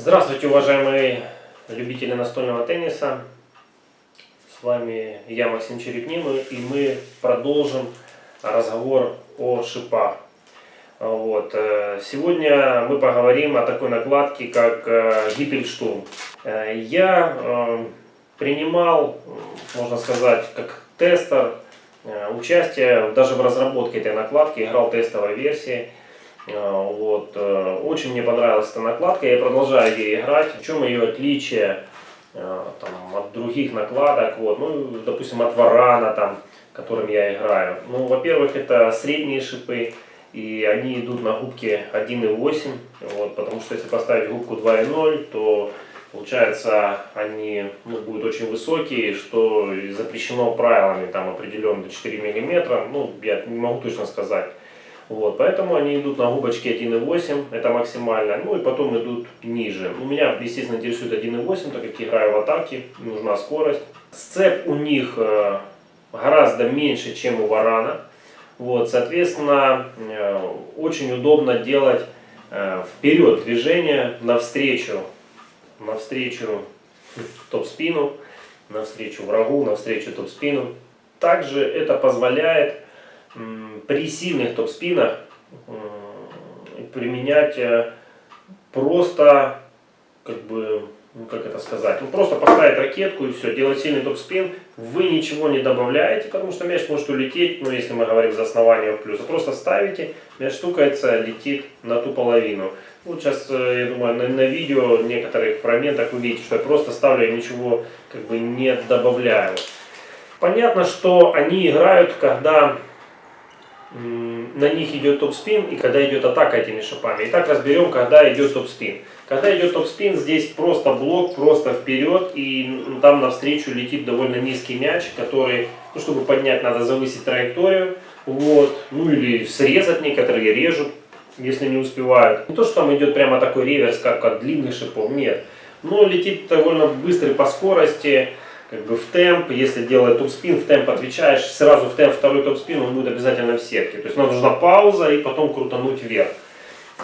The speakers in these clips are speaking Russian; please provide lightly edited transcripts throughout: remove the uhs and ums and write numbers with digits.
Здравствуйте, уважаемые любители настольного тенниса. С вами я, Максим Черепнин, и мы продолжим разговор о шипах. Сегодня мы поговорим о такой накладке, как Гиппельштурм. Я принимал, можно сказать, как тестер участие даже в разработке этой накладки, играл в тестовой версии. Очень мне понравилась эта накладка, я продолжаю ей играть. В чем ее отличие от других накладок, допустим, от Варана, которым я играю. Во-первых, это средние шипы, и они идут на губке 1,8, потому что если поставить губку 2,0, то получается они будут очень высокие, что запрещено правилами определенно до 4 мм, я не могу точно сказать. Поэтому они идут на губочке 1,8, это максимально, и потом идут ниже. Меня, естественно, интересует 1,8, так как играю в атаке, нужна скорость. Сцеп у них гораздо меньше, чем у Варана. Соответственно, очень удобно делать вперед движение, навстречу топ-спину, навстречу врагу, навстречу топ-спину. Также это позволяет при сильных топ-спинах применять просто, просто поставить ракетку и все, делать сильный топ-спин, вы ничего не добавляете, потому что мяч может улететь, если мы говорим за основание в плюс, просто ставите, мяч стукается, летит на ту половину. Сейчас, я думаю, на видео, в некоторых фрагментах вы видите, что я просто ставлю, я ничего не добавляю. Понятно, что они играют, когда на них идет топ-спин и когда идет атака этими шипами. Итак, разберем, когда идет топ-спин. Когда идет топ-спин, здесь просто блок, просто вперед, и там навстречу летит довольно низкий мяч, который, чтобы поднять, надо завысить траекторию, или срезать, некоторые режут, если не успевают. Не то, что там идет прямо такой реверс, как от длинных шипов, нет. Но летит довольно быстрый по скорости, в темп. Если делает топ-спин, в темп отвечаешь, сразу в темп второй топ-спин, он будет обязательно в сетке. То есть нам нужна пауза и потом крутануть вверх.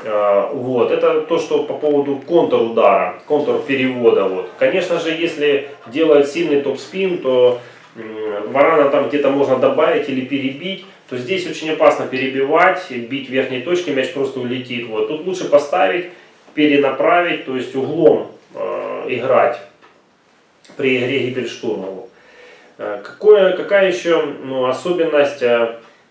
Это то, что по поводу контр-удара, контр-перевода. Конечно же, если делает сильный топ-спин, то Варана там где-то можно добавить или перебить, то здесь очень опасно перебивать, бить в верхней точке, мяч просто улетит. Тут лучше поставить, перенаправить, то есть углом играть при игре Гиппельштурма. Какая еще особенность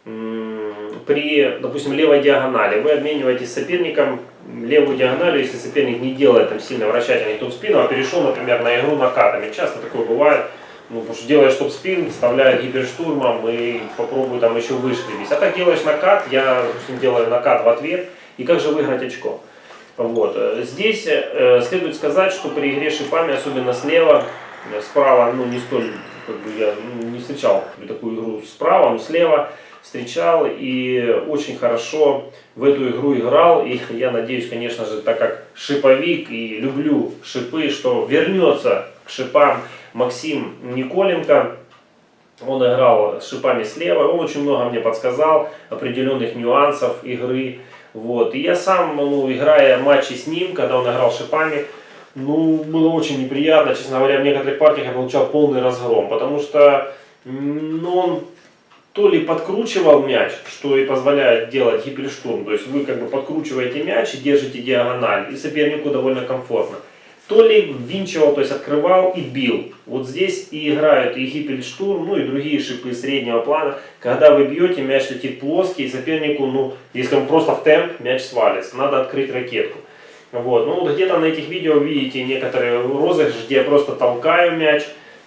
при, допустим, левой диагонали? Вы обмениваетесь с соперником левую диагональю, если соперник не делает сильно вращательный топ-спин, а перешел, например, на игру накатами. Часто такое бывает. Потому что делаешь топ-спин, вставляешь Гиппельштурмом и попробуй еще вышкребись. А так делаешь накат, я, допустим, делаю накат в ответ. И как же выиграть очко? Здесь следует сказать, что при игре шипами, особенно слева, справа, не столь, я не встречал такую игру справа, но слева встречал и очень хорошо в эту игру играл. И я надеюсь, конечно же, так как шиповик и люблю шипы, что вернется к шипам Максим Николенко. Он играл с шипами слева, он очень много мне подсказал определенных нюансов игры. И я сам, играя матчи с ним, когда он играл шипами, было очень неприятно, честно говоря, в некоторых партиях я получал полный разгром, потому что он то ли подкручивал мяч, что и позволяет делать Гиппельштурм, то есть вы подкручиваете мяч и держите диагональ, и сопернику довольно комфортно, то ли ввинчивал, то есть открывал и бил. Здесь и играют и Гиппельштурм, и другие шипы среднего плана, когда вы бьете, мяч летит плоский, и сопернику, если он просто в темп, мяч свалится, надо открыть ракетку. Где-то на этих видео видите некоторые розыгрыши, где я просто толкаю мяч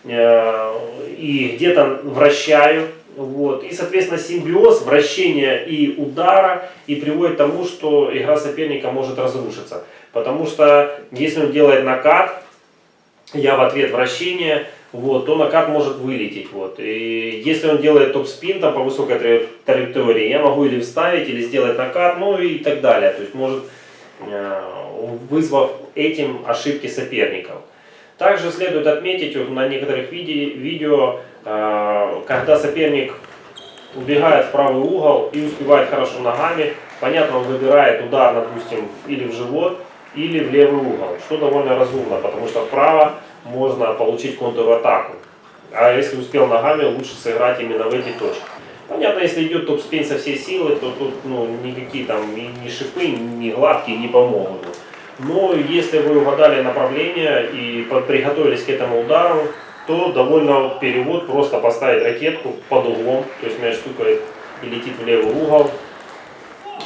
и где-то вращаю. И, соответственно, симбиоз вращения и удара и приводит к тому, что игра соперника может разрушиться. Потому что если он делает накат, я в ответ вращение, то накат может вылететь. И если он делает топ-спин по высокой траектории, я могу или вставить, или сделать накат, и так далее. То есть может, вызвав этим ошибки соперников. Также следует отметить на некоторых видео, когда соперник убегает в правый угол и успевает хорошо ногами, понятно, он выбирает удар, допустим, или в живот, или в левый угол, что довольно разумно, потому что вправо можно получить контратаку. А если успел ногами, лучше сыграть именно в эти точки. Понятно, если идет топ-спин со всей силы, то тут никакие там ни шипы, ни гладкие не помогут. Но если вы угадали направление и приготовились к этому удару, то довольно перевод просто поставить ракетку под углом, то есть мяч стукает и летит в левый угол.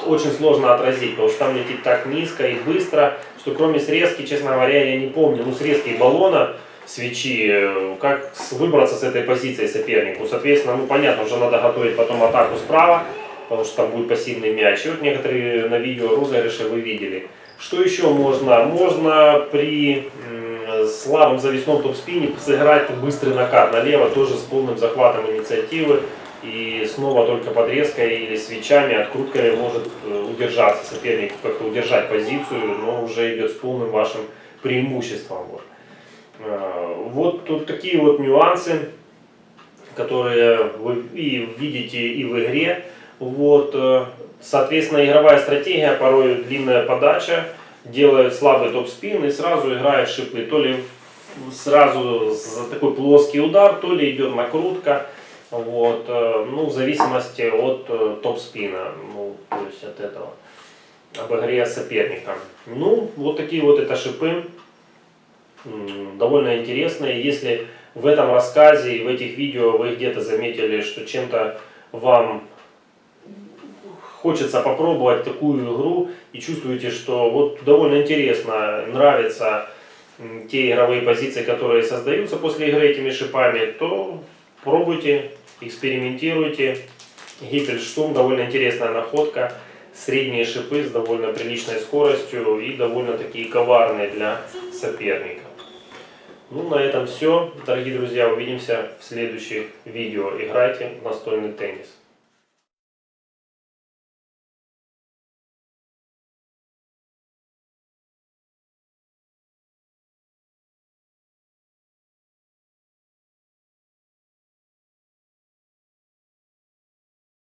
Очень сложно отразить, потому что там летит так низко и быстро, что кроме срезки, честно говоря, я не помню, срезки баллона, свечи, как выбраться с этой позиции сопернику. Соответственно, понятно, уже надо готовить потом атаку справа, потому что там будет пассивный мяч. И вот некоторые на видео розыгрыши вы видели. Что еще можно? Можно при слабом зависном топ-спине сыграть быстрый накат налево, тоже с полным захватом инициативы. И снова только подрезкой или свечами, открутками может удержаться соперник, как-то удержать позицию, но уже идет с полным вашим преимуществом. Вот тут такие вот нюансы, которые вы и видите и в игре. Соответственно, игровая стратегия, порой длинная подача, делает слабый топ-спин и сразу играет шипы. То ли сразу за такой плоский удар, то ли идет накрутка. В зависимости от топ-спина, то есть от этого, об игре соперника. Вот такие вот это шипы, довольно интересные. Если в этом рассказе и в этих видео вы где-то заметили, что чем-то вам хочется попробовать такую игру и чувствуете, что довольно интересно, нравятся те игровые позиции, которые создаются после игры этими шипами, то пробуйте, экспериментируйте. Гиппельштурм довольно интересная находка. Средние шипы с довольно приличной скоростью и довольно такие коварные для соперника. На этом все. Дорогие друзья, увидимся в следующих видео. Играйте в настольный теннис.